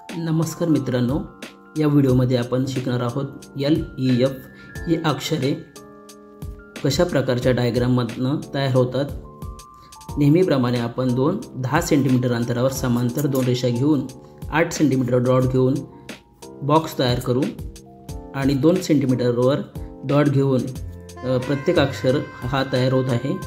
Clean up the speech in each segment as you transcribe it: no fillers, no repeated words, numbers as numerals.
नमस्कार मित्रांनो, या व्हिडिओमध्ये आपण शिकणार आहोत एल ई एफ ही अक्षरे कशा प्रकारच्या डायग्राममधनं तयार होतात। नेहमीप्रमाणे आपण 10 सेंटीमीटर अंतरावर समांतर दोन रेषा घेऊन 8 सेंटीमीटर डॉट घेऊन बॉक्स तयार करू आणि 2 सेंटीमीटरवर डॉट घेऊन प्रत्येक अक्षर हा तयार होत आहे।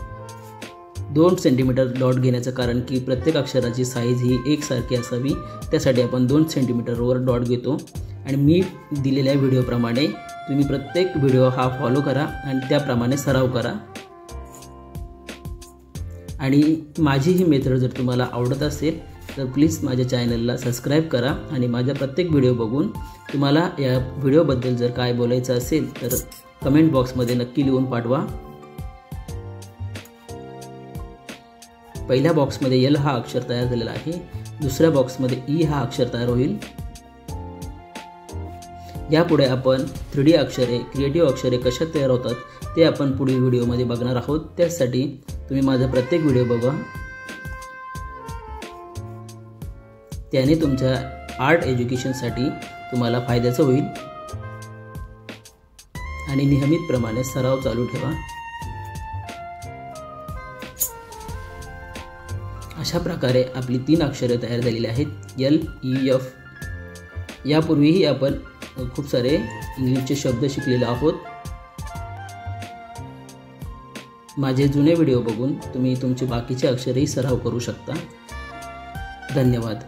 2 सेंटीमीटर डॉट घेण्याचं कारण की प्रत्येक अक्षराची साईज ही एकसारखी असावी, त्यासाठी आपण 2 सेंटीमीटरवर डॉट घेतो। आणि मी दिलेल्या व्हिडिओप्रमाणे तुम्ही प्रत्येक व्हिडिओ हा फॉलो करा आणि त्याप्रमाणे सराव करा। आणि माझी ही मेथड जर तुम्हाला आवडत असेल तर प्लीज माझ्या चॅनलला सबस्क्राइब करा आणि माझ्या प्रत्येक व्हिडिओ बघून तुम्हाला या व्हिडिओबद्दल जर काय बोलायचं असेल तर कमेंट बॉक्समध्ये नक्की लिहून पाठवा। पहिल्या बॉक्समध्ये एल हा अक्षर तयार झालेला आहे, दुसऱ्या बॉक्समध्ये ई हा अक्षर तयार होईल। यापुढे आपण 3D अक्षरे, क्रिएटिव्ह अक्षरे कशा तयार होतात ते आपण पुढील व्हिडिओमध्ये बघणार आहोत। त्यासाठी तुम्ही माझा प्रत्येक व्हिडिओ बघा, त्याने तुमच्या आर्ट एज्युकेशनसाठी तुम्हाला फायद्याचं होईल। आणि नियमितप्रमाणे सराव चालू ठेवा। अशा प्रकारे आपली 3 अक्षरे तयार झालेली आहेत, एल ई एफ। यापूर्वीही आपण खूप सारे इंग्लिशचे शब्द शिकलेले आहोत। माझे जुने व्हिडिओ बघून तुम्ही तुमचे बाकीचे अक्षरही सराव करू शकता। धन्यवाद।